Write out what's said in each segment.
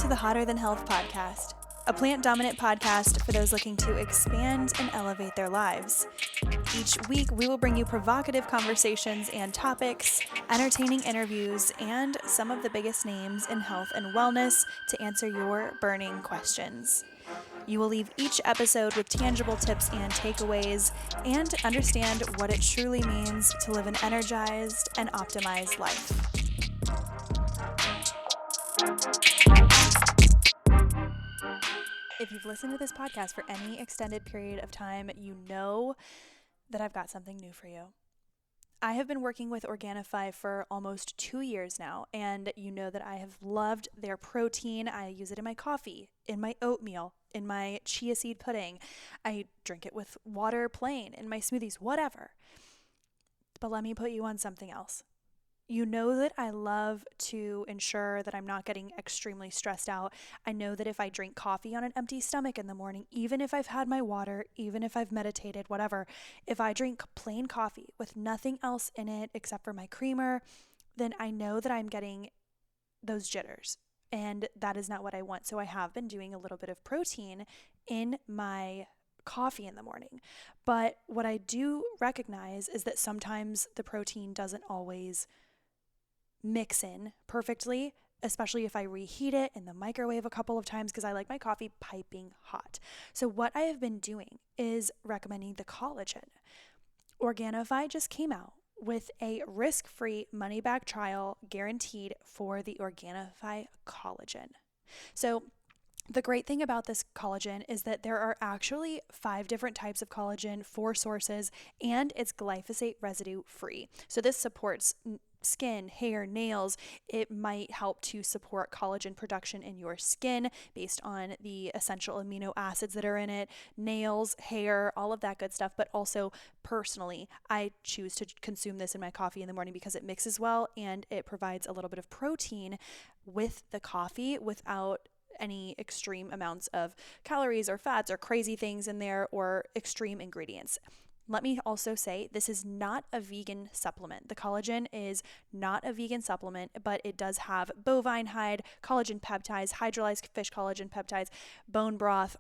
to the Hotter Than Health podcast, a plant-dominant podcast for those looking to expand and elevate their lives. Each week, we will bring you provocative conversations and topics, entertaining interviews, and some of the biggest names in health and wellness to answer your burning questions. You will leave each episode with tangible tips and takeaways and understand what it truly means to live an energized and optimized life. If you've listened to this podcast for any extended period of time, you know that I've got something new for you. I have been working with Organifi for almost 2 years now, and you know that I have loved their protein. I use it in my coffee, in my oatmeal, in my chia seed pudding. I drink it with water plain, in my smoothies, whatever. But let me put you on something else. You know that I love to ensure that I'm not getting extremely stressed out. I know that if I drink coffee on an empty stomach in the morning, even if I've had my water, even if I've meditated, whatever, if I drink plain coffee with nothing else in it except for my creamer, then I know that I'm getting those jitters. And that is not what I want. So I have been doing a little bit of protein in my coffee in the morning. But what I do recognize is that sometimes the protein doesn't always mix in perfectly, especially if I reheat it in the microwave a couple of times because I like my coffee piping hot. So what I have been doing is recommending the collagen. Organifi just came out with a risk-free money-back trial guaranteed for the Organifi collagen. So the great thing about this collagen is that there are actually 5 different types of collagen, 4 sources, and it's glyphosate residue free. So this supports skin, hair, nails. It might help to support collagen production in your skin based on the essential amino acids that are in it, nails, hair, all of that good stuff. But also personally, I choose to consume this in my coffee in the morning because it mixes well and it provides a little bit of protein with the coffee without any extreme amounts of calories or fats or crazy things in there or extreme ingredients. Let me also say this is not a vegan supplement. The collagen is not a vegan supplement, but it does have bovine hide, collagen peptides, hydrolyzed fish collagen peptides, bone broth,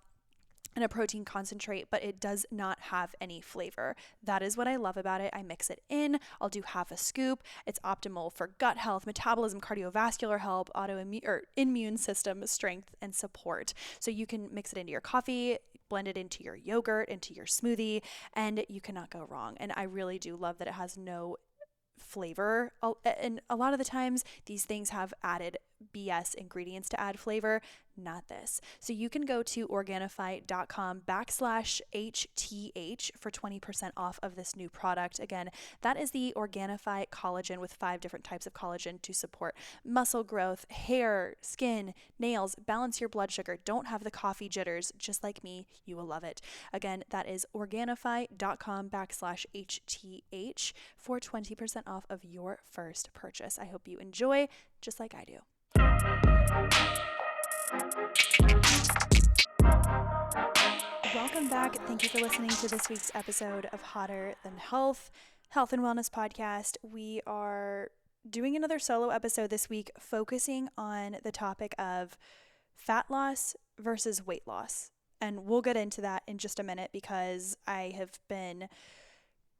and a protein concentrate, but it does not have any flavor. That is what I love about it. I mix it in. I'll do half a scoop. It's optimal for gut health, metabolism, cardiovascular health, autoimmune or immune system strength and support. So you can mix it into your coffee, blend it into your yogurt, into your smoothie, and you cannot go wrong. And I really do love that it has no flavor. And a lot of the times these things have added BS ingredients to add flavor, not this. So you can go to Organifi.com/HTH for 20% off of this new product. Again, that is the Organifi collagen with 5 different types of collagen to support muscle growth, hair, skin, nails, balance your blood sugar. Don't have the coffee jitters, just like me. You will love it. Again, that is Organifi.com/HTH for 20% off of your first purchase. I hope you enjoy, just like I do. Welcome back. Thank you for listening to this week's episode of Hotter Than Health and Wellness Podcast. We are doing another solo episode this week focusing on the topic of fat loss versus weight loss. And we'll get into that in just a minute because I have been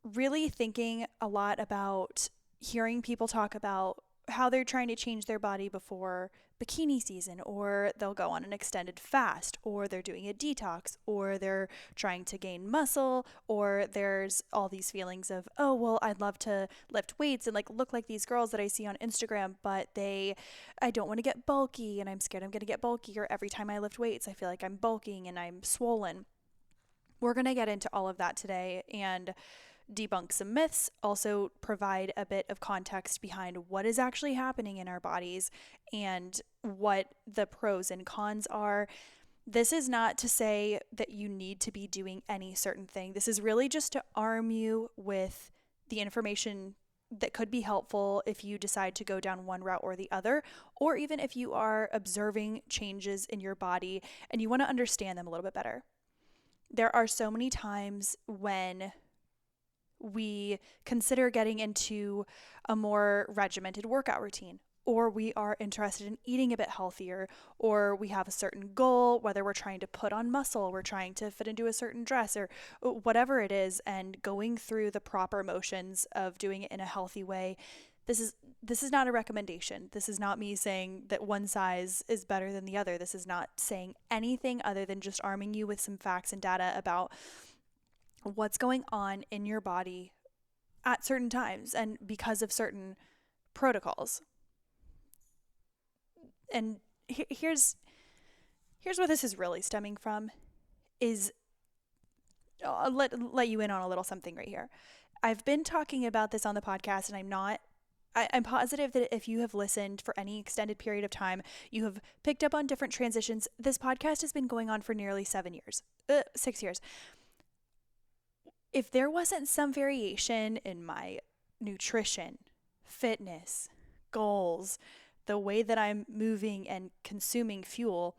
really thinking a lot about hearing people talk about how they're trying to change their body before bikini season, or they'll go on an extended fast, or they're doing a detox, or they're trying to gain muscle, or there's all these feelings of, oh, well, I'd love to lift weights and look like these girls that I see on Instagram, but I don't want to get bulky and I'm scared I'm going to get bulky, or every time I lift weights, I feel like I'm bulking and I'm swollen. We're going to get into all of that today and debunk some myths, also provide a bit of context behind what is actually happening in our bodies and what the pros and cons are. This is not to say that you need to be doing any certain thing. This is really just to arm you with the information that could be helpful if you decide to go down one route or the other, or even if you are observing changes in your body and you want to understand them a little bit better. There are so many times when we consider getting into a more regimented workout routine, or we are interested in eating a bit healthier, or we have a certain goal, whether we're trying to put on muscle, we're trying to fit into a certain dress, or whatever it is, and going through the proper motions of doing it in a healthy way. This is not a recommendation. This is not me saying that one size is better than the other. This is not saying anything other than just arming you with some facts and data about what's going on in your body at certain times and because of certain protocols. And here's where this is really stemming from is I'll let you in on a little something right here. I've been talking about this on the podcast, and I'm positive that if you have listened for any extended period of time, you have picked up on different transitions. This podcast has been going on for nearly 6 years. If there wasn't some variation in my nutrition, fitness, goals, the way that I'm moving and consuming fuel,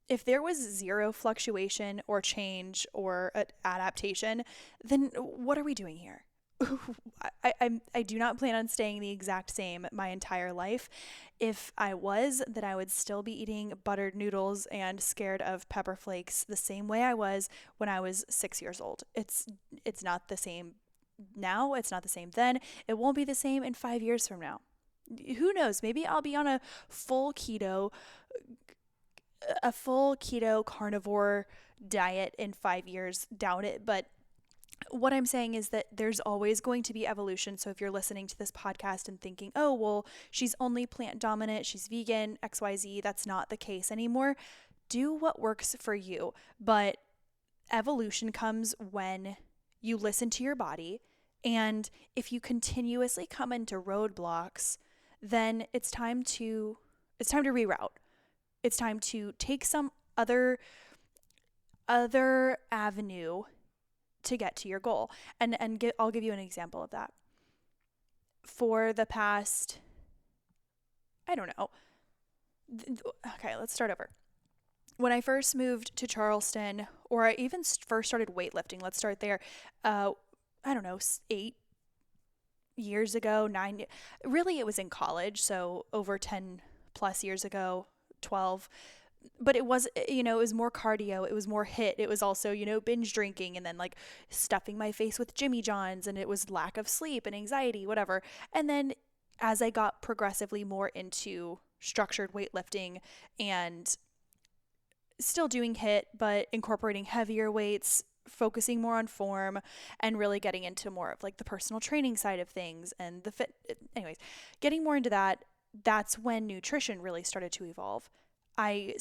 if there was zero fluctuation or change or adaptation, then what are we doing here? I do not plan on staying the exact same my entire life. If I was, then I would still be eating buttered noodles and scared of pepper flakes the same way I was when I was 6 years old. It's not the same now. It's not the same then. It won't be the same in 5 years from now. Who knows? Maybe I'll be on a full keto carnivore diet in 5 years. Doubt it, but what I'm saying is that there's always going to be evolution. So if you're listening to this podcast and thinking, oh, well, she's only plant dominant, she's vegan, XYZ, that's not the case anymore. Do what works for you. But evolution comes when you listen to your body. And if you continuously come into roadblocks, then it's time to reroute. It's time to take some other avenue to get to your goal. I'll give you an example of that. For the past, I don't know. Okay, let's start over. When I first moved to Charleston, or I even first started weightlifting, let's start there. I don't know, 8 years ago, 9. Really, it was in college, so over 10 plus years ago, 12. But it was more cardio. It was more HIIT. It was also, binge drinking and then like stuffing my face with Jimmy John's, and it was lack of sleep and anxiety, whatever. And then as I got progressively more into structured weightlifting and still doing HIIT, but incorporating heavier weights, focusing more on form, and really getting into more of like the personal training side of things and getting more into that, that's when nutrition really started to evolve. I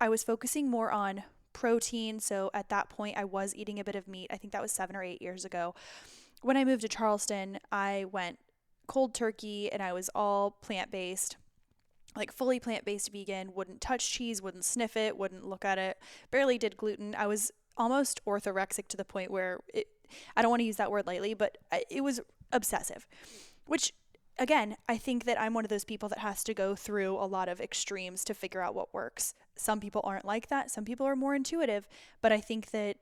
was focusing more on protein. So at that point, I was eating a bit of meat. I think that was 7 or 8 years ago. When I moved to Charleston, I went cold turkey and I was all plant-based, like fully plant-based vegan, wouldn't touch cheese, wouldn't sniff it, wouldn't look at it, barely did gluten. I was almost orthorexic to the point where I don't want to use that word lightly, but it was obsessive, which again, I think that I'm one of those people that has to go through a lot of extremes to figure out what works. Some people aren't like that. Some people are more intuitive. But I think that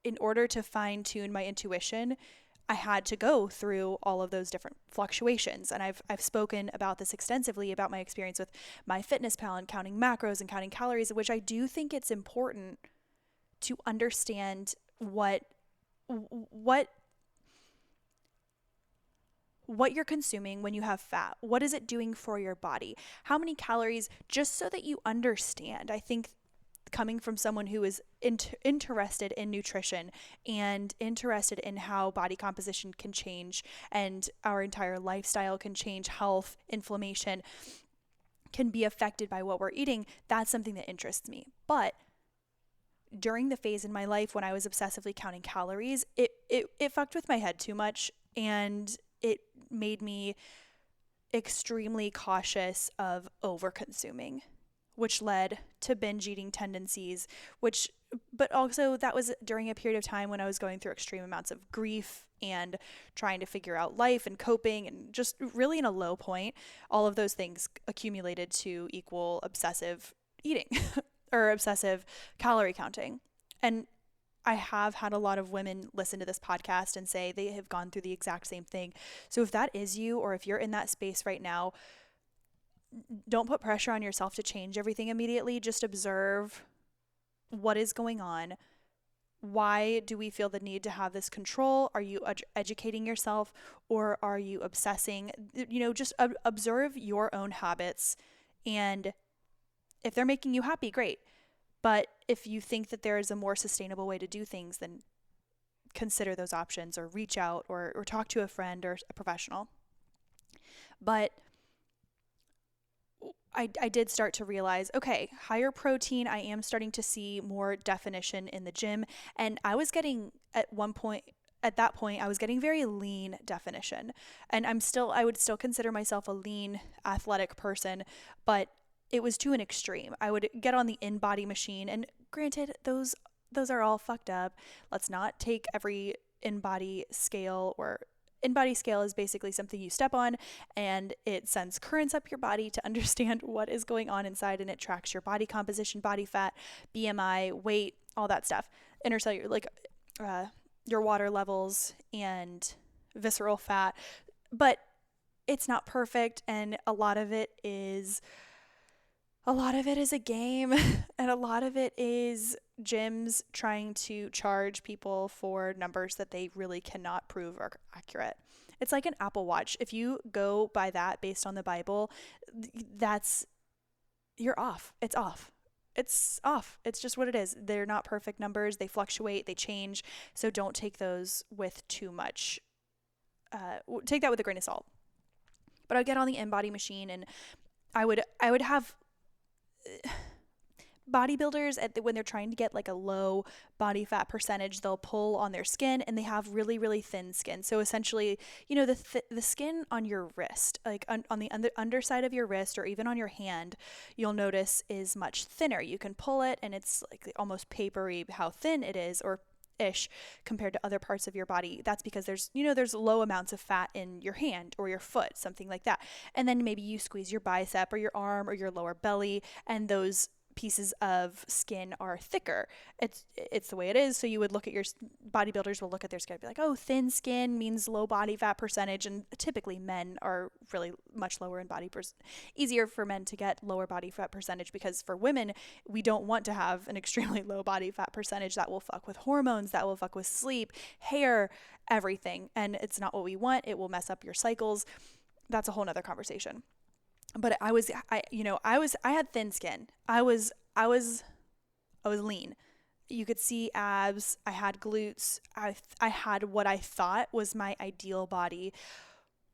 in order to fine tune my intuition, I had to go through all of those different fluctuations. And I've spoken about this extensively, about my experience with MyFitnessPal and counting macros and counting calories, which I do think it's important to understand what you're consuming when you have fat. What is it doing for your body? How many calories, just so that you understand. I think coming from someone who is interested in nutrition and interested in how body composition can change and our entire lifestyle can change, health, inflammation can be affected by what we're eating, that's something that interests me. But during the phase in my life when I was obsessively counting calories, it fucked with my head too much, and it made me extremely cautious of over-consuming, which led to binge eating tendencies, but also that was during a period of time when I was going through extreme amounts of grief and trying to figure out life and coping and just really in a low point. All of those things accumulated to equal obsessive eating or obsessive calorie counting. And I have had a lot of women listen to this podcast and say they have gone through the exact same thing. So if that is you, or if you're in that space right now, don't put pressure on yourself to change everything immediately. Just observe what is going on. Why do we feel the need to have this control? Are you educating yourself, or are you obsessing? Just observe your own habits. And if they're making you happy, great. But if you think that there is a more sustainable way to do things, then consider those options, or reach out, or talk to a friend or a professional. But I did start to realize, okay, higher protein, I am starting to see more definition in the gym. And I was getting at that point, I was getting very lean definition. And I would still consider myself a lean athletic person, but it was to an extreme. I would get on the in-body machine, and granted, those are all fucked up. Let's not take every in-body scale. Or in-body scale is basically something you step on, and it sends currents up your body to understand what is going on inside, and it tracks your body composition, body fat, BMI, weight, all that stuff. Intercellular, like your water levels and visceral fat. But it's not perfect, and a lot of it is a game, and a lot of it is gyms trying to charge people for numbers that they really cannot prove are accurate. It's like an Apple Watch. If you go by that based on the Bible, you're off. It's off. It's off. It's just what it is. They're not perfect numbers. They fluctuate, they change. So don't take those with too much. Take that with a grain of salt. But I'd get on the in-body machine, and I would have bodybuilders when they're trying to get like a low body fat percentage, they'll pull on their skin, and they have really, really thin skin. So essentially, the skin on your wrist, like on the underside of your wrist, or even on your hand, you'll notice is much thinner. You can pull it, and it's like almost papery how thin it is, or ish, compared to other parts of your body. That's because there's low amounts of fat in your hand or your foot, something like that. And then maybe you squeeze your bicep or your arm or your lower belly, and those pieces of skin are thicker. It's the way it is. So you would look at bodybuilders will look at their skin and be like, oh, thin skin means low body fat percentage. And typically men are really much lower in easier for men to get lower body fat percentage, because for women, we don't want to have an extremely low body fat percentage. That will fuck with hormones, that will fuck with sleep, hair, everything. And it's not what we want. It will mess up your cycles. That's a whole nother conversation. But I had thin skin. I was lean. You could see abs. I had glutes. I had what I thought was my ideal body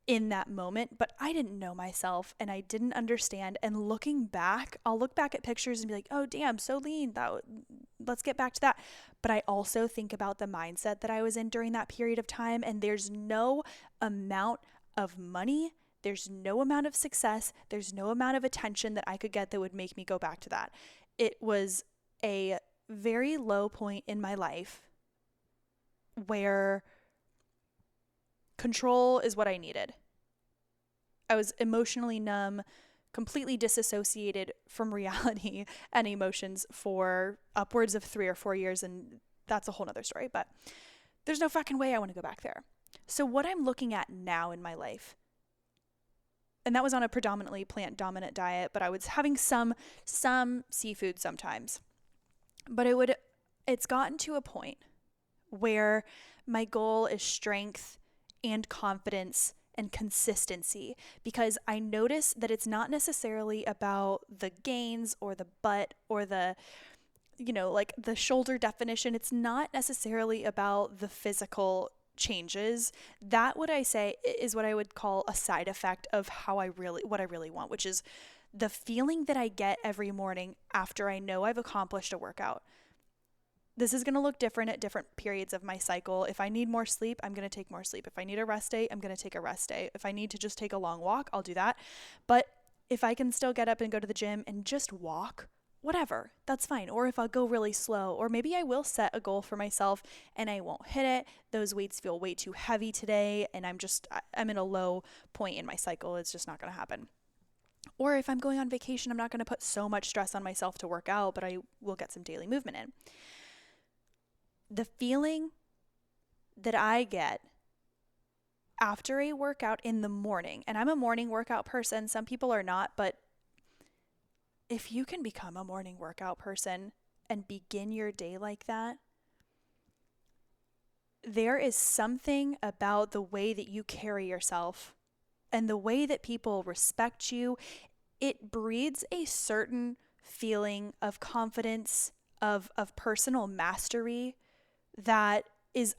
in that moment, but I didn't know myself, and I didn't understand. And looking back, I'll look back at pictures and be like, oh damn, so lean. Let's get back to that. But I also think about the mindset that I was in during that period of time, and there's no amount of money, there's no amount of success, there's no amount of attention that I could get that would make me go back to that. It was a very low point in my life where control is what I needed. I was emotionally numb, completely disassociated from reality and emotions for upwards of 3 or 4 years, and that's a whole nother story, but there's no fucking way I want to go back there. So what I'm looking at now in my life, and that was on a predominantly plant-dominant diet, but I was having some seafood sometimes. But it's gotten to a point where my goal is strength and confidence and consistency, because I notice that it's not necessarily about the gains or the butt or the, like the shoulder definition. It's not necessarily about the physical changes. That, what I say, is what I would call a side effect of what I really want, which is the feeling that I get every morning after I know I've accomplished a workout. This is going to look different at different periods of my cycle. If I need more sleep, I'm going to take more sleep. If I need a rest day, I'm going to take a rest day. If I need to just take a long walk, I'll do that. But if I can still get up and go to the gym and just walk, whatever, that's fine. Or if I'll go really slow, or maybe I will set a goal for myself and I won't hit it. Those weights feel way too heavy today, and I'm in a low point in my cycle. It's just not going to happen. Or if I'm going on vacation, I'm not going to put so much stress on myself to work out, but I will get some daily movement in. The feeling that I get after a workout in the morning, and I'm a morning workout person, some people are not, but if you can become a morning workout person and begin your day like that, there is something about the way that you carry yourself and the way that people respect you. It breeds a certain feeling of confidence, of personal mastery that is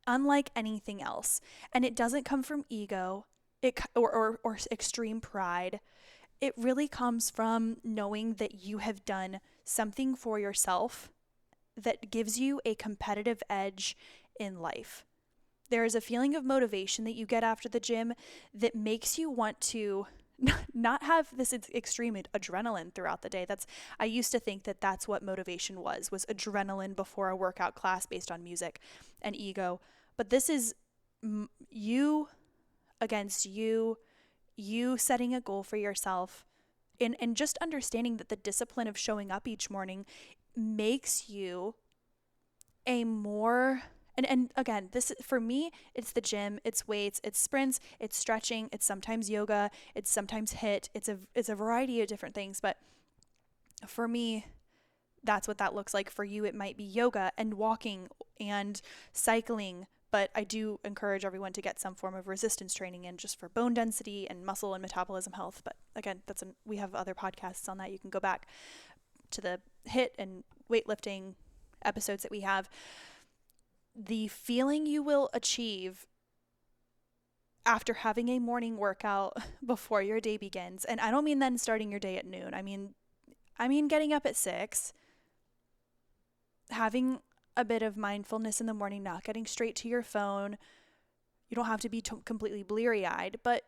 unlike anything else. And it doesn't come from ego or extreme pride. It really comes from knowing that you have done something for yourself that gives you a competitive edge in life. There is a feeling of motivation that you get after the gym that makes you want to not have this extreme adrenaline throughout the day. I used to think that that's what motivation was adrenaline before a workout class based on music and ego. But this is you against you setting a goal for yourself, and just understanding that the discipline of showing up each morning makes you a more, and again, this for me, it's the gym, it's weights, it's sprints, it's stretching, it's sometimes yoga, it's sometimes HIIT, it's a variety of different things. But for me, that's what that looks like. For you, it might be yoga and walking and cycling. But I do encourage everyone to get some form of resistance training in, just for bone density and muscle and metabolism health. But again, we have other podcasts on that. You can go back to the HIIT and weightlifting episodes that we have. The feeling you will achieve after having a morning workout before your day begins, and I don't mean then starting your day at noon. I mean getting up at 6, having a bit of mindfulness in the morning, not getting straight to your phone. You don't have to be completely bleary-eyed, but,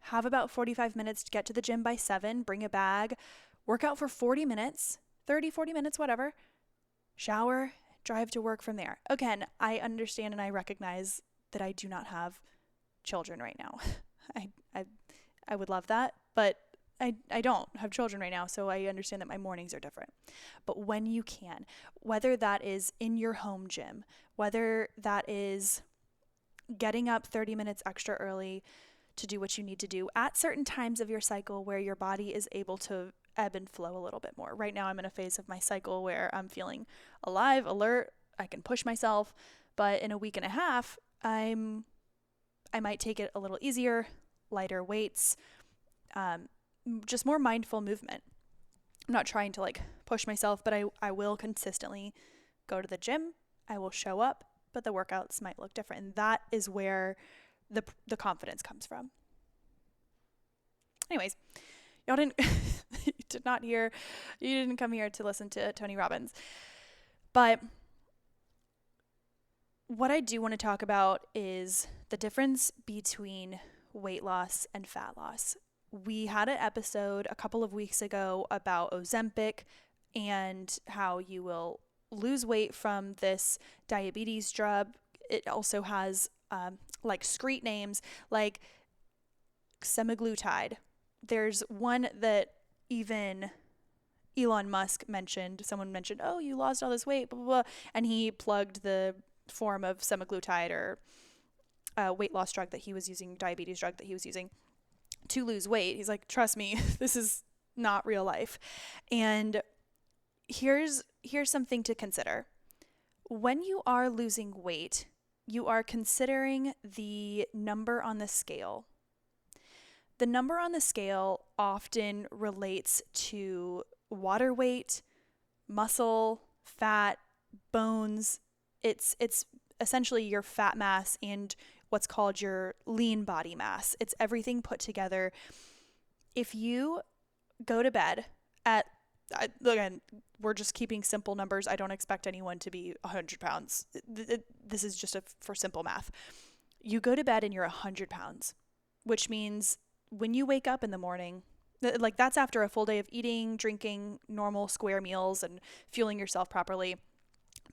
have about 45 minutes to get to the gym by 7, bring a bag, work out for 40 minutes, 30, 40 minutes, whatever, shower, drive to work from there. Again, I understand and I recognize that I do not have children right now. I would love that, but I don't have children right now, so I understand that my mornings are different. But when you can, whether that is in your home gym, whether that is getting up 30 minutes extra early to do what you need to do at certain times of your cycle where your body is able to ebb and flow a little bit more. Right now I'm in a phase of my cycle where I'm feeling alive, alert, I can push myself, but in a week and a half, I might take it a little easier, lighter weights, just more mindful movement. I'm not trying to push myself, but I will consistently go to the gym. I will show up, but the workouts might look different. And that is where the confidence comes from. Anyways, y'all didn't you didn't come here to listen to Tony Robbins. But what I do want to talk about is the difference between weight loss and fat loss. We had an episode a couple of weeks ago about Ozempic and how you will lose weight from this diabetes drug. It also has screen names like semaglutide. There's one that even Elon Musk mentioned. Someone mentioned, oh, you lost all this weight, blah, blah, blah. And he plugged the form of semaglutide or weight loss drug that he was using, diabetes drug that he was using to lose weight. He's like, trust me, this is not real life. And here's something to consider. When you are losing weight, you are considering the number on the scale. The number on the scale often relates to water weight, muscle, fat, bones. It's essentially your fat mass and what's called your lean body mass. It's everything put together. If you go to bed again, we're just keeping simple numbers. I don't expect anyone to be 100 pounds. This is just for simple math. You go to bed and you're 100 pounds, which means when you wake up in the morning, that's after a full day of eating, drinking, normal square meals and fueling yourself properly,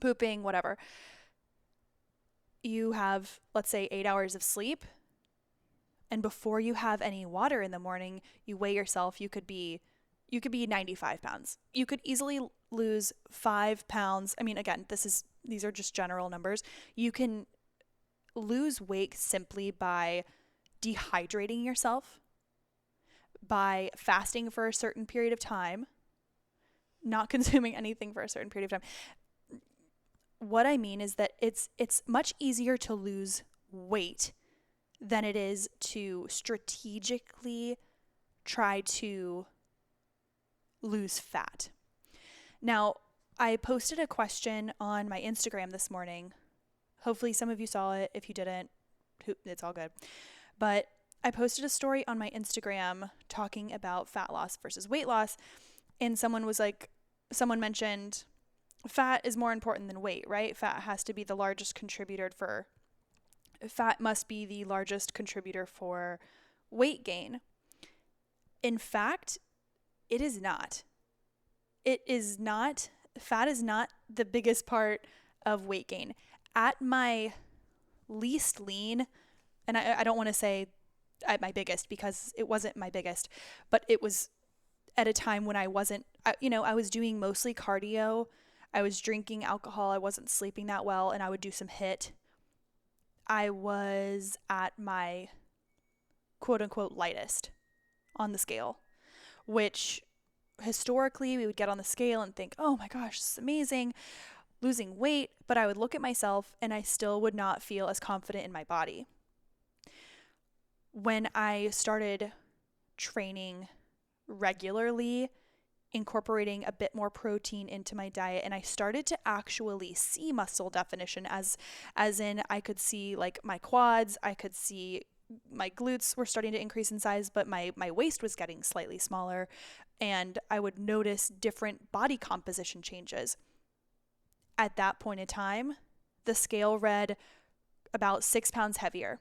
pooping, whatever. You have, let's say, 8 hours of sleep. And before you have any water in the morning, you weigh yourself. You could be 95 pounds. You could easily lose 5 pounds. I mean, again, these are just general numbers. You can lose weight simply by dehydrating yourself, by fasting for a certain period of time, not consuming anything for a certain period of time. What I mean is that it's much easier to lose weight than it is to strategically try to lose fat. Now, I posted a question on my Instagram this morning. Hopefully some of you saw it. If you didn't, it's all good. But I posted a story on my Instagram talking about fat loss versus weight loss, and someone mentioned fat is more important than weight, right? Fat must be the largest contributor for weight gain. In fact, it is not. It is not. Fat is not the biggest part of weight gain. At my least lean, and I don't want to say at my biggest because it wasn't my biggest, but it was at a time when I was doing mostly cardio. I was drinking alcohol. I wasn't sleeping that well, and I would do some HIIT. I was at my quote unquote lightest on the scale, which historically we would get on the scale and think, oh my gosh, this is amazing, losing weight. But I would look at myself and I still would not feel as confident in my body. When I started training regularly, incorporating a bit more protein into my diet, and I started to actually see muscle definition as in I could see like my quads, I could see my glutes were starting to increase in size, but my waist was getting slightly smaller, and I would notice different body composition changes. At that point in time, the scale read about 6 pounds heavier.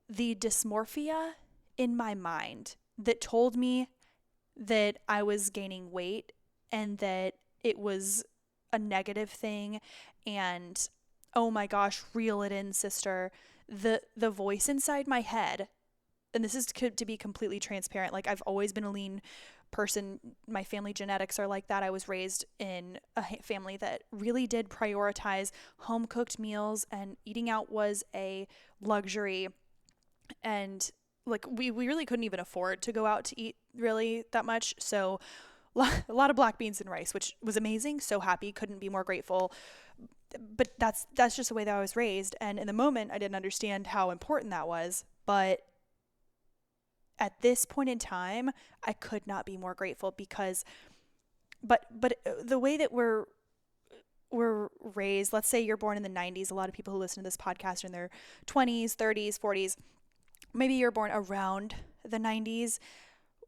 The dysmorphia in my mind that told me that I was gaining weight and that it was a negative thing and, oh my gosh, reel it in, sister. The voice inside my head, and this is to be completely transparent, like I've always been a lean person. My family genetics are like that. I was raised in a family that really did prioritize home cooked meals, and eating out was a luxury. And like we really couldn't even afford to go out to eat really that much. So a lot of black beans and rice, which was amazing. So happy, couldn't be more grateful. But that's just the way that I was raised. And in the moment, I didn't understand how important that was. But at this point in time, I could not be more grateful because, but the way that we're raised, let's say you're born in the 90s. A lot of people who listen to this podcast are in their 20s, 30s, 40s. Maybe you're born around the 90s,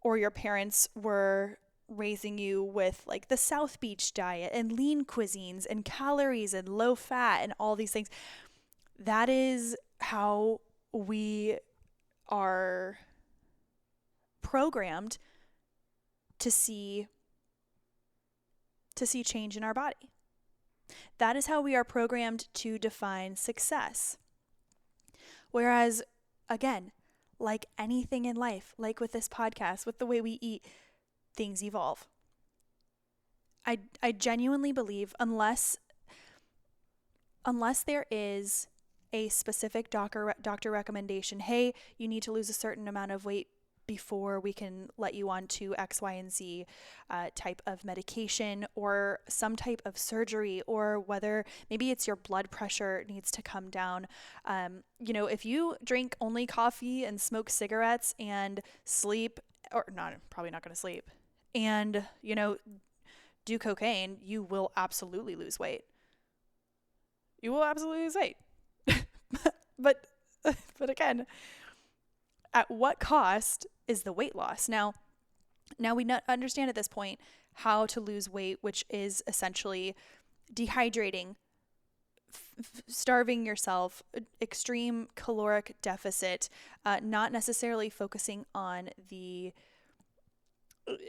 or your parents were raising you with like the South Beach diet and lean cuisines and calories and low fat and all these things. That is how we are programmed to see change in our body. That is how we are programmed to define success. Whereas, again, like anything in life, like with this podcast, with the way we eat, things evolve. I genuinely believe unless there is a specific doctor recommendation, hey, you need to lose a certain amount of weight before we can let you on to X, Y, and Z type of medication or some type of surgery, or whether maybe it's your blood pressure needs to come down. If you drink only coffee and smoke cigarettes and sleep, or not, probably not going to sleep, and, do cocaine, you will absolutely lose weight. You will absolutely lose weight. But again, at what cost is the weight loss? Now we understand at this point how to lose weight, which is essentially dehydrating, starving yourself, extreme caloric deficit, not necessarily focusing on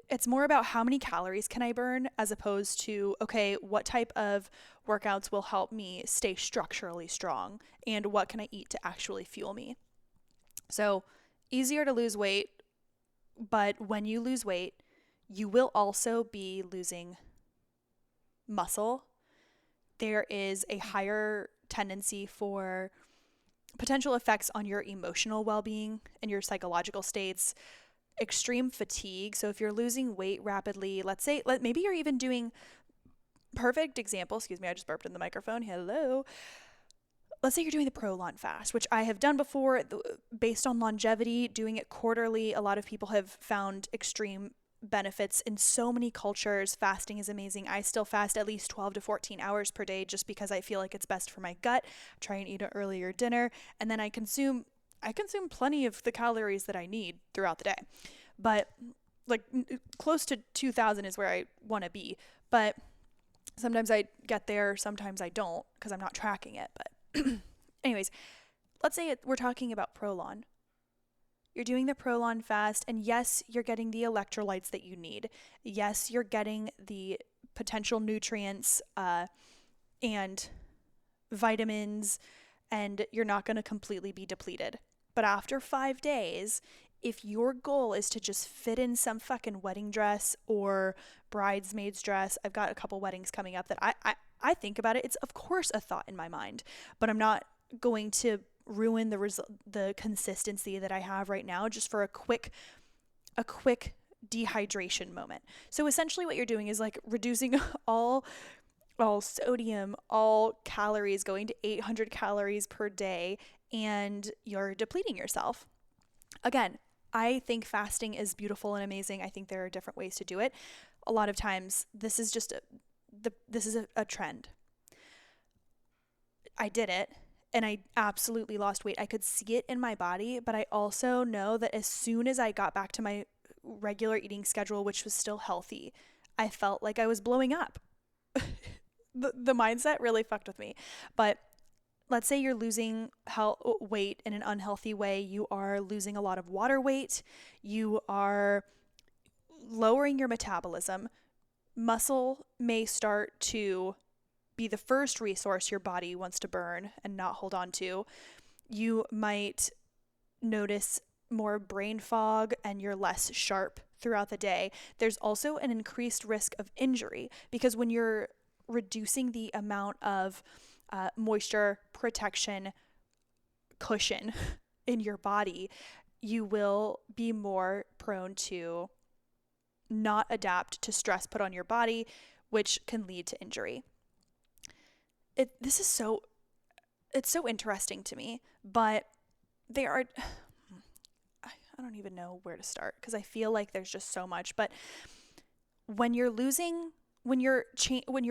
it's more about how many calories can I burn as opposed to, okay, what type of workouts will help me stay structurally strong and what can I eat to actually fuel me? So easier to lose weight, but when you lose weight, you will also be losing muscle. There is a higher tendency for potential effects on your emotional well-being and your psychological states. extreme fatigue. So if you're losing weight rapidly, let's say, maybe you're even doing, perfect example, excuse me, I just burped in the microphone. Hello. Let's say you're doing the Prolon fast, which I have done before based on longevity, doing it quarterly. A lot of people have found extreme benefits in so many cultures. Fasting is amazing. I still fast at least 12 to 14 hours per day just because I feel like it's best for my gut. Try and eat an earlier dinner, and then I consume plenty of the calories that I need throughout the day. But like close to 2000 is where I want to be. But sometimes I get there, sometimes I don't because I'm not tracking it. But anyways, let's say we're talking about Prolon. You're doing the Prolon fast, and yes, you're getting the electrolytes that you need. Yes, you're getting the potential nutrients and vitamins, and you're not going to completely be depleted. But after 5 days, if your goal is to just fit in some fucking wedding dress or bridesmaid's dress, I've got a couple weddings coming up that I think about it. It's of course a thought in my mind, but I'm not going to ruin the consistency that I have right now just for a quick dehydration moment. So essentially what you're doing is like reducing all sodium, all calories, going to 800 calories per day, and you're depleting yourself. Again, I think fasting is beautiful and amazing. I think there are different ways to do it. A lot of times this is just a trend. I did it and I absolutely lost weight. I could see it in my body, but I also know that as soon as I got back to my regular eating schedule, which was still healthy, I felt like I was blowing up. The mindset really fucked with me. But let's say you're losing weight in an unhealthy way. You are losing a lot of water weight. You are lowering your metabolism. Muscle may start to be the first resource your body wants to burn and not hold on to. You might notice more brain fog and you're less sharp throughout the day. There's also an increased risk of injury because when you're reducing the amount of moisture, protection, cushion in your body, you will be more prone to not adapt to stress put on your body, which can lead to injury. It's so interesting to me, but I don't even know where to start because I feel like there's just so much. But when you're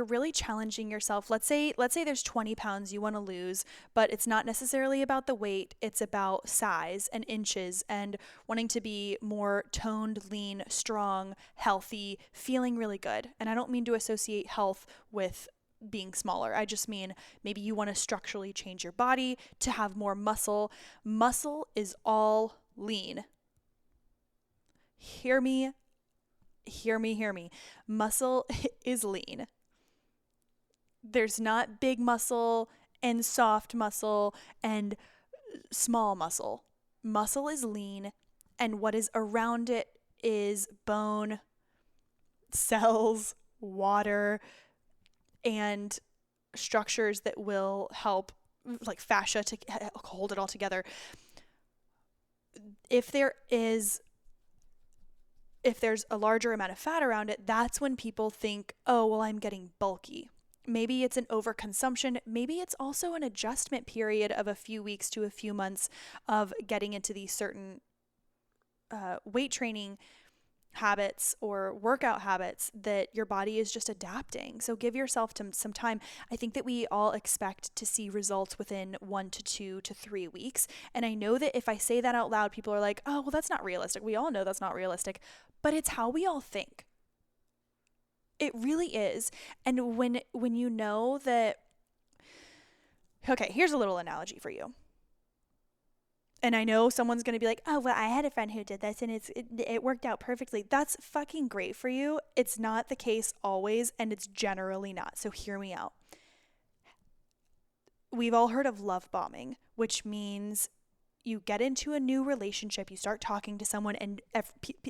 really challenging yourself, let's say there's 20 pounds you want to lose, but it's not necessarily about the weight, it's about size and inches and wanting to be more toned, lean, strong, healthy, feeling really good. And I don't mean to associate health with being smaller. I just mean maybe you want to structurally change your body to have more muscle. Muscle is all lean. Hear me. Muscle is lean. There's not big muscle and soft muscle and small muscle. Muscle is lean, and what is around it is bone, cells, water, and structures that will help, like fascia, to hold it all together. If there's a larger amount of fat around it, that's when people think, oh, well, I'm getting bulky. Maybe it's an overconsumption. Maybe it's also an adjustment period of a few weeks to a few months of getting into these certain weight training habits or workout habits that your body is just adapting. So give yourself some time. I think that we all expect to see results within 1 to 2 to 3 weeks. And I know that if I say that out loud, people are like, oh, well, that's not realistic. We all know that's not realistic, but it's how we all think. It really is. And when you know that, okay, here's a little analogy for you. And I know someone's going to be like, oh, well, I had a friend who did this and it worked out perfectly. That's fucking great for you. It's not the case always, and it's generally not. So hear me out. We've all heard of love bombing, which means you get into a new relationship, you start talking to someone, and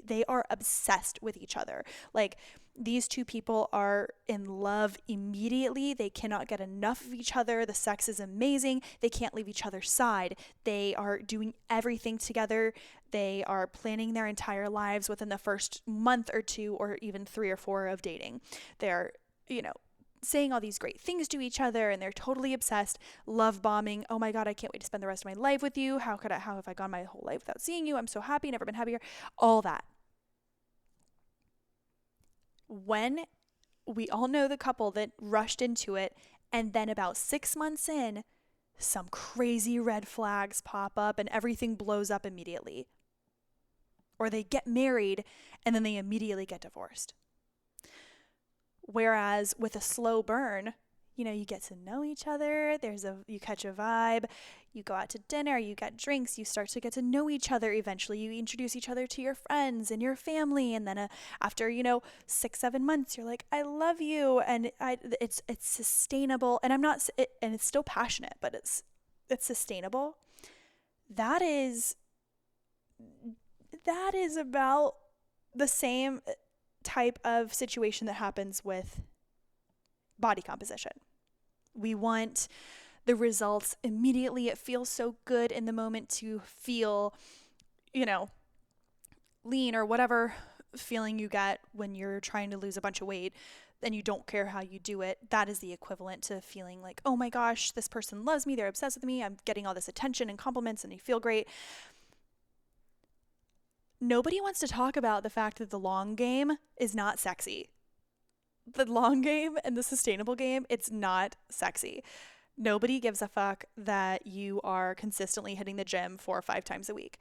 they are obsessed with each other. Like, These two people are in love immediately. They cannot get enough of each other. The sex is amazing. They can't leave each other's side. They are doing everything together. They are planning their entire lives within the first month or two, or even 3 or 4 of dating. They're, saying all these great things to each other, and they're totally obsessed, love bombing. Oh my God, I can't wait to spend the rest of my life with you. How have I gone my whole life without seeing you? I'm so happy, never been happier. All that. When we all know the couple that rushed into it, and then about 6 months in, some crazy red flags pop up and everything blows up immediately. Or they get married and then they immediately get divorced. Whereas with a slow burn, you get to know each other, you catch a vibe, you go out to dinner, you get drinks, you start to get to know each other eventually, you introduce each other to your friends and your family, and then after 6-7 months you're like, I love you, and it's sustainable, and and it's still passionate, but it's sustainable. That is about the same type of situation that happens with body composition. We want the results immediately. It feels so good in the moment to feel, lean, or whatever feeling you get when you're trying to lose a bunch of weight and you don't care how you do it. That is the equivalent to feeling like, oh my gosh, this person loves me, they're obsessed with me, I'm getting all this attention and compliments, and you feel great. Nobody wants to talk about the fact that the long game is not sexy. The long game and the sustainable game, it's not sexy. Nobody gives a fuck that you are consistently hitting the gym 4 or 5 times a week,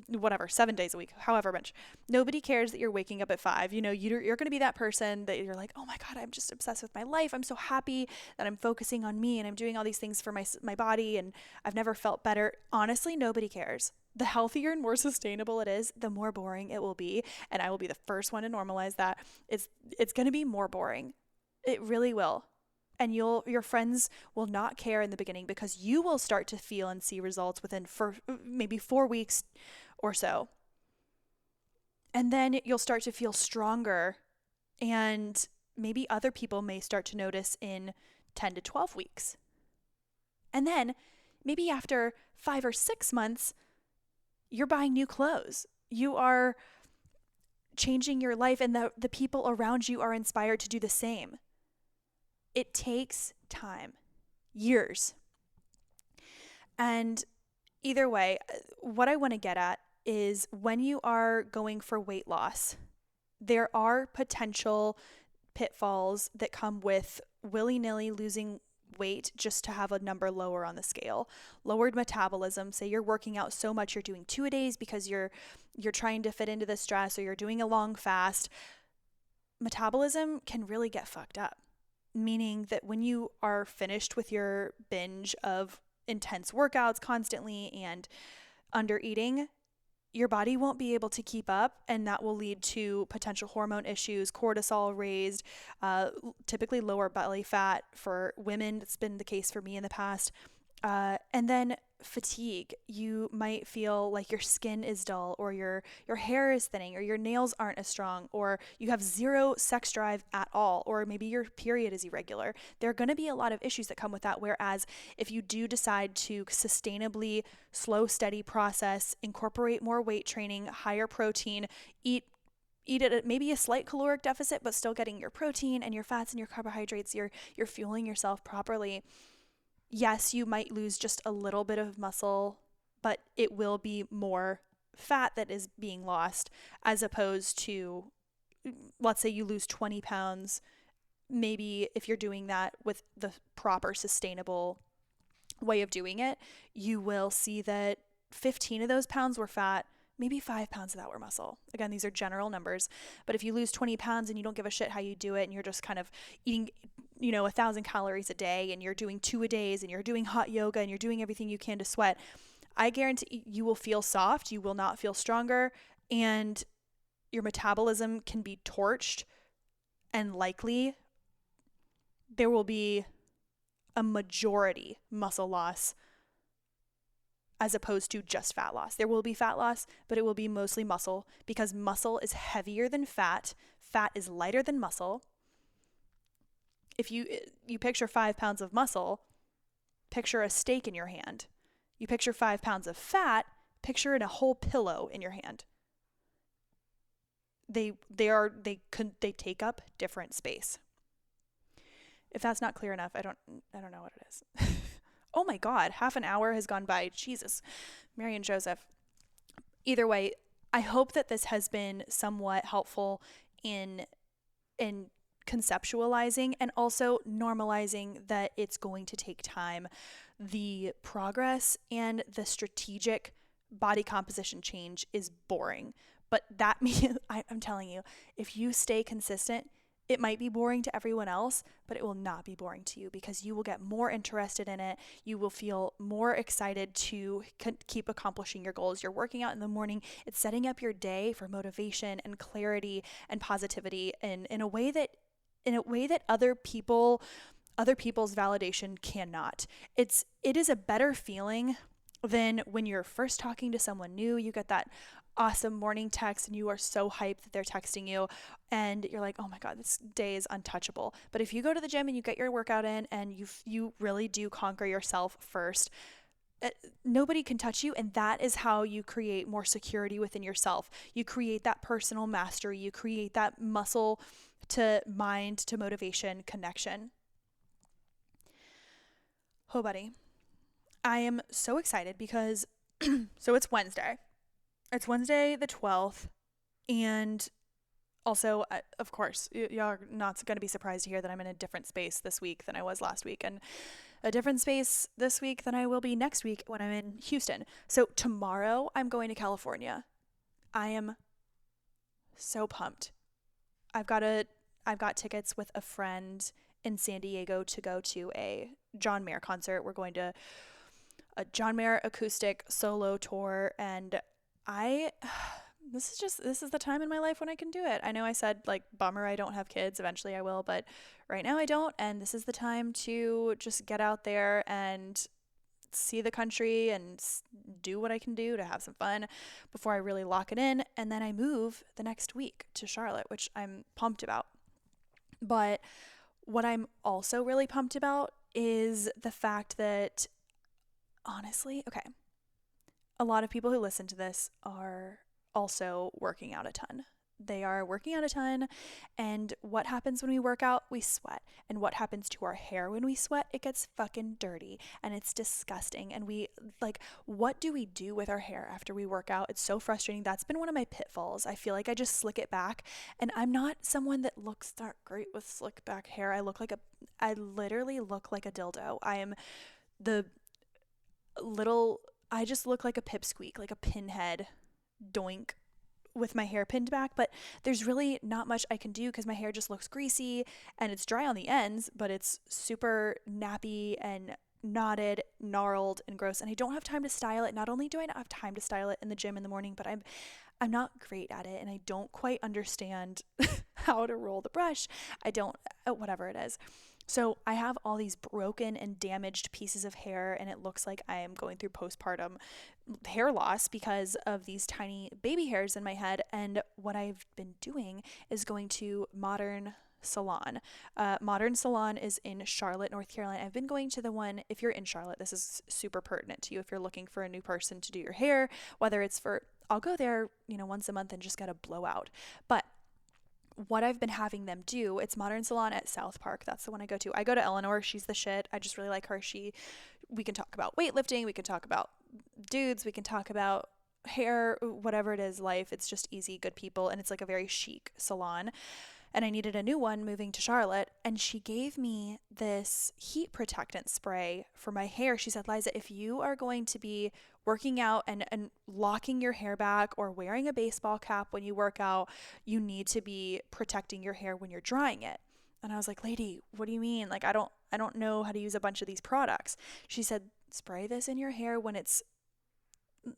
whatever, 7 days a week, however much. Nobody cares that you're waking up at 5. You're going to be that person that you're like, oh my God, I'm just obsessed with my life. I'm so happy that I'm focusing on me and I'm doing all these things for my body, and I've never felt better. Honestly, nobody cares. The healthier and more sustainable it is, the more boring it will be. And I will be the first one to normalize that. It's going to be more boring. It really will. And your friends will not care in the beginning, because you will start to feel and see results within maybe 4 weeks or so. And then you'll start to feel stronger, and maybe other people may start to notice in 10 to 12 weeks. And then maybe after 5 or 6 months, you're buying new clothes. You are changing your life, and the people around you are inspired to do the same. It takes time, years. And either way, what I want to get at is, when you are going for weight loss, there are potential pitfalls that come with willy-nilly losing weight just to have a number lower on the scale. Lowered metabolism. Say you're working out so much, you're doing 2-a-days because you're trying to fit into the stress, or you're doing a long fast. Metabolism can really get fucked up. Meaning that when you are finished with your binge of intense workouts constantly and under eating, your body won't be able to keep up, and that will lead to potential hormone issues, cortisol raised, typically lower belly fat for women. It's been the case for me in the past. And then fatigue. You might feel like your skin is dull, or your hair is thinning, or your nails aren't as strong, or you have zero sex drive at all, or maybe your period is irregular. There are going to be a lot of issues that come with that. Whereas if you do decide to sustainably, slow, steady process, incorporate more weight training, higher protein, eat at maybe a slight caloric deficit, but still getting your protein and your fats and your carbohydrates, you're fueling yourself properly. Yes, you might lose just a little bit of muscle, but it will be more fat that is being lost, as opposed to, let's say you lose 20 pounds. Maybe if you're doing that with the proper sustainable way of doing it, you will see that 15 of those pounds were fat, maybe 5 pounds of that were muscle. Again, these are general numbers, but if you lose 20 pounds and you don't give a shit how you do it, and you're just kind of eating 1,000 calories a day, and you're doing 2-a-days, and you're doing hot yoga, and you're doing everything you can to sweat, I guarantee you will feel soft. You will not feel stronger, and your metabolism can be torched, and likely there will be a majority muscle loss as opposed to just fat loss. There will be fat loss, but it will be mostly muscle because muscle is heavier than fat. Fat is lighter than muscle. If you picture 5 pounds of muscle, picture a steak in your hand. You picture 5 pounds of fat, picture in a whole pillow in your hand. They take up different space. If that's not clear enough, I don't know what it is. Oh my God, half an hour has gone by. Jesus, Mary and Joseph. Either way, I hope that this has been somewhat helpful in conceptualizing and also normalizing that it's going to take time. The progress and the strategic body composition change is boring, but that means I'm telling you, if you stay consistent, it might be boring to everyone else, but it will not be boring to you because you will get more interested in it. You will feel more excited to keep accomplishing your goals. You're working out in the morning. It's setting up your day for motivation and clarity and positivity in a way that other people's validation cannot. It is a better feeling than when you're first talking to someone new. You get that awesome morning text and you are so hyped that they're texting you and you're like, oh my God, this day is untouchable. But if you go to the gym and you get your workout in and you really do conquer yourself first, nobody can touch you, and that is how you create more security within yourself. You create that personal mastery. You create that muscle to mind to motivation connection. Oh, buddy, I am so excited because so it's Wednesday. It's Wednesday the 12th, and also, of course, y'all are not going to be surprised to hear that I'm in a different space this week than I was last week, and a different space this week than I will be next week when I'm in Houston. So tomorrow, I'm going to California. I am so pumped. I've got tickets with a friend in San Diego to go to a John Mayer concert. We're going to a John Mayer acoustic solo tour, and this is the time in my life when I can do it. I know I said, like, bummer I don't have kids. Eventually I will, but right now I don't. And this is the time to just get out there and see the country and do what I can do to have some fun before I really lock it in. And then I move the next week to Charlotte, which I'm pumped about. But what I'm also really pumped about is the fact that, honestly, okay, a lot of people who listen to this are also working out a ton. They are working out a ton, and what happens when we work out? We sweat. And what happens to our hair when we sweat? It gets fucking dirty, and it's disgusting. And what do we do with our hair after we work out? It's so frustrating. That's been one of my pitfalls. I feel like I just slick it back, and I'm not someone that looks that great with slick back hair. I literally look like a dildo. I just look like a pipsqueak, like a pinhead doink with my hair pinned back, but there's really not much I can do because my hair just looks greasy and it's dry on the ends, but it's super nappy and knotted, gnarled, and gross, and I don't have time to style it. Not only do I not have time to style it in the gym in the morning, but I'm not great at it, and I don't quite understand how to roll the brush. Whatever it is. So I have all these broken and damaged pieces of hair, and it looks like I am going through postpartum hair loss because of these tiny baby hairs in my head. And what I've been doing is going to Modern Salon. Modern Salon is in Charlotte, North Carolina. I've been going to the one, if you're in Charlotte, this is super pertinent to you. If you're looking for a new person to do your hair, whether it's I'll go there, once a month and just get a blowout. But what I've been having them do, it's Modern Salon at South Park. That's the one I go to. I go to Eleanor. She's the shit. I just really like her. We can talk about weightlifting. We can talk about dudes. We can talk about hair, whatever it is, life. It's just easy, good people. And it's like a very chic salon. And I needed a new one moving to Charlotte. And she gave me this heat protectant spray for my hair. She said, Liza, if you are going to be working out and locking your hair back or wearing a baseball cap when you work out, you need to be protecting your hair when you're drying it. And I was like, lady, what do you mean? Like, I don't know how to use a bunch of these products. She said, spray this in your hair when it's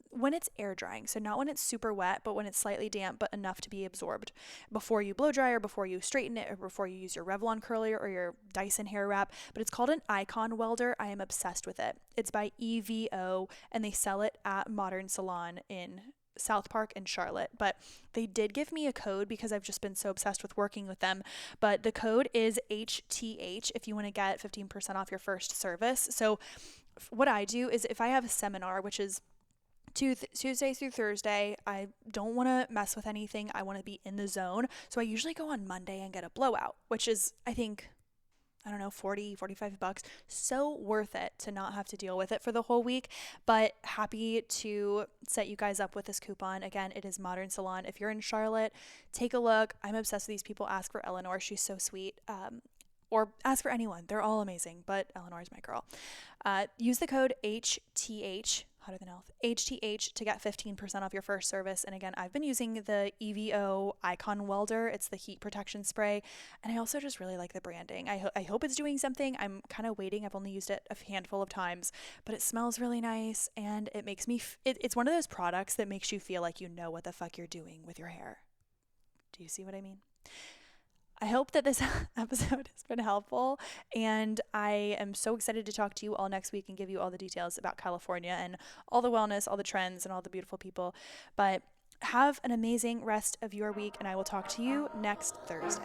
when it's air drying, so not when it's super wet, but when it's slightly damp but enough to be absorbed before you blow dry or before you straighten it or before you use your Revlon curler or your Dyson hair wrap. But it's called an Icon Welder. I am obsessed with it. It's by EVO, and they sell it at Modern Salon in South Park and Charlotte. But they did give me a code because I've just been so obsessed with working with them. But the code is HTH if you want to get 15% off your first service. So what I do is if I have a seminar, which is Tuesday through Thursday, I don't want to mess with anything. I want to be in the zone. So I usually go on Monday and get a blowout, which is, I think, I don't know, 40, 45 bucks. So worth it to not have to deal with it for the whole week, but happy to set you guys up with this coupon. Again, it is Modern Salon. If you're in Charlotte, take a look. I'm obsessed with these people. Ask for Eleanor. She's so sweet. Or ask for anyone. They're all amazing, but Eleanor is my girl. Use the code HTH, hotter than health, HTH to get 15% off your first service. And again, I've been using the EVO Icon Welder. It's the heat protection spray. And I also just really like the branding. I hope it's doing something. I'm kind of waiting. I've only used it a handful of times, but it smells really nice. And it makes me, it's one of those products that makes you feel like you know what the fuck you're doing with your hair. Do you see what I mean? I hope that this episode has been helpful, and I am so excited to talk to you all next week and give you all the details about California and all the wellness, all the trends, and all the beautiful people. But have an amazing rest of your week, and I will talk to you next Thursday.